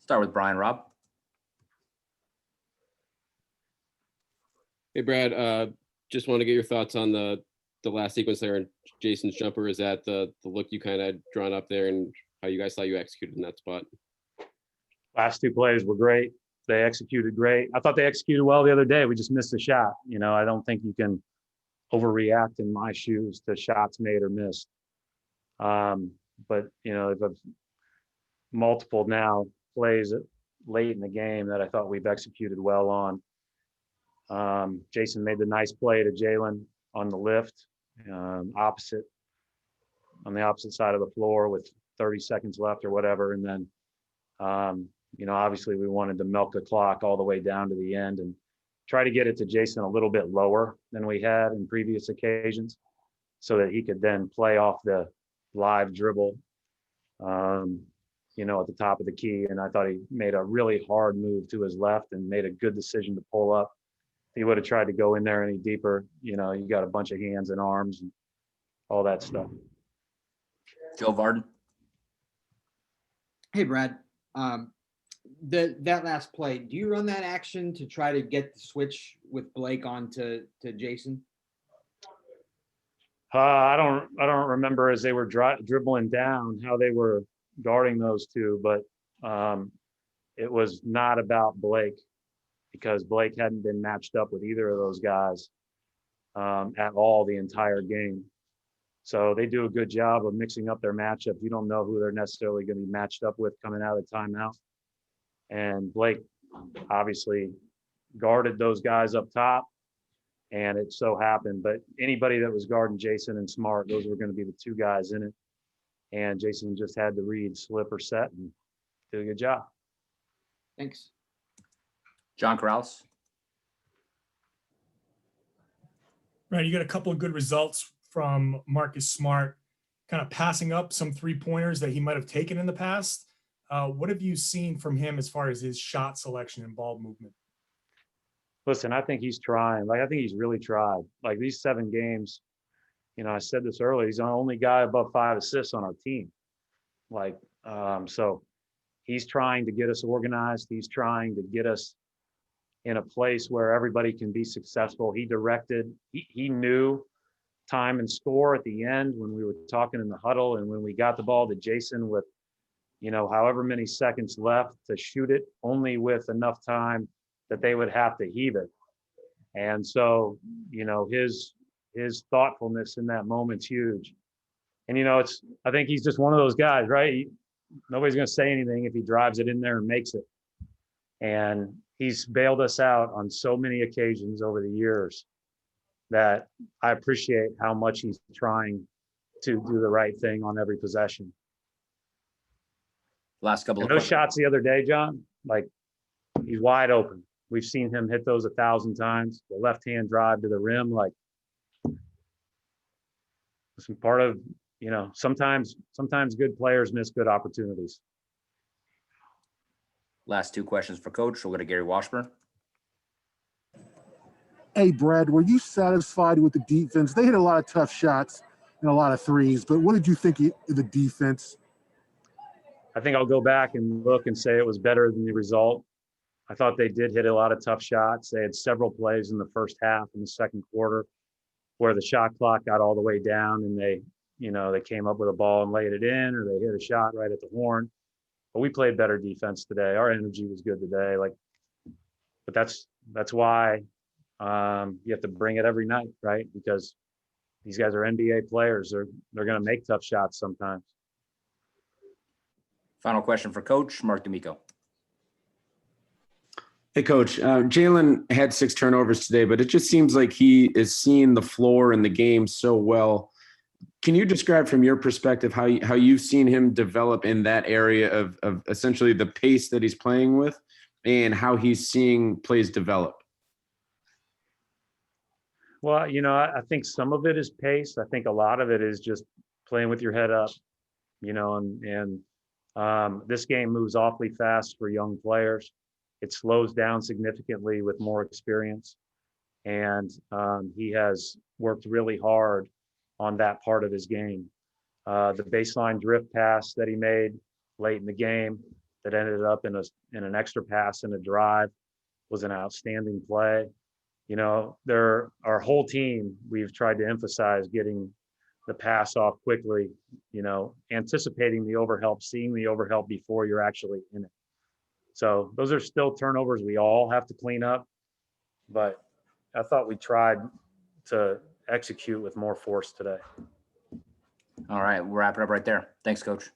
Start with Brian. Rob. Hey, Brad. Just want to get your thoughts on the last sequence there and Jayson's jumper. Is that the look you kind of had drawn up there, and how you guys thought you executed in that spot? Last two plays were great. They executed great. I thought they executed well the other day. We just missed a shot. I don't think you can overreact in my shoes to shots made or missed. But there's multiple now plays late in the game that I thought we've executed well on. Jayson made the nice play to Jaylen on the lift, on the opposite side of the floor with 30 seconds left or whatever. And then, obviously we wanted to milk the clock all the way down to the end and try to get it to Jayson a little bit lower than we had in previous occasions so that he could then play off the live dribble, at the top of the key. And I thought he made a really hard move to his left and made a good decision to pull up. He would have tried to go in there any deeper. You got a bunch of hands and arms and all that stuff. Joe Varden. Hey, Brad. That last play, do you run that action to try to get the switch with Blake onto Jayson? I don't remember as they were dribbling down how they were guarding those two, but it was not about Blake because Blake hadn't been matched up with either of those guys at all the entire game. So they do a good job of mixing up their matchup. You don't know who they're necessarily going to be matched up with coming out of the timeout. And Blake obviously guarded those guys up top, and it so happened. But anybody that was guarding Jayson and Smart, those were going to be the two guys in it. And Jayson just had to read slip or set and did a good job. Thanks. John Corrales. Right, you got a couple of good results from Marcus Smart, kind of passing up some three-pointers that he might have taken in the past. What have you seen from him as far as his shot selection and ball movement? Listen, I think he's trying. I think he's really tried. These 7 games, I said this earlier, he's the only guy above 5 assists on our team. So he's trying to get us organized. He's trying to get us in a place where everybody can be successful. He directed, he knew time and score at the end when we were talking in the huddle, and when we got the ball to Jayson with, however many seconds left to shoot it, only with enough time that they would have to heave it. And so, his thoughtfulness in that moment's huge. And, I think he's just one of those guys, right? Nobody's going to say anything if he drives it in there and makes it. And he's bailed us out on so many occasions over the years that I appreciate how much he's trying to do the right thing on every possession. Last couple of those shots the other day, John, he's wide open. We've seen him hit those 1,000 times. The left-hand drive to the rim, some part of, sometimes good players miss good opportunities. Last 2 questions for Coach. We'll go to Gary Washburn. Hey, Brad, were you satisfied with the defense? They hit a lot of tough shots and a lot of threes, but what did you think of the defense? I think I'll go back and look and say it was better than the result. I thought they did hit a lot of tough shots. They had several plays in the first half in the second quarter where the shot clock got all the way down and they came up with a ball and laid it in, or they hit a shot right at the horn. But we played better defense today. Our energy was good today. But that's why you have to bring it every night, right? Because these guys are NBA players. They're going to make tough shots sometimes. Final question for Coach Mark D'Amico. Hey, Coach. Jaylen had 6 turnovers today, but it just seems like he is seeing the floor in the game so well. Can you describe from your perspective how you've seen him develop in that area of essentially the pace that he's playing with and how he's seeing plays develop? Well, I think some of it is pace. I think a lot of it is just playing with your head up, and this game moves awfully fast for young players. It slows down significantly with more experience. And he has worked really hard on that part of his game. The baseline drift pass that he made late in the game, that ended up in an extra pass and a drive was an outstanding play. Our whole team, we've tried to emphasize getting the pass off quickly, anticipating the overhelp, seeing the overhelp before you're actually in it. So those are still turnovers we all have to clean up, but I thought we tried to execute with more force today. All right, we'll wrap it up right there. Thanks, Coach.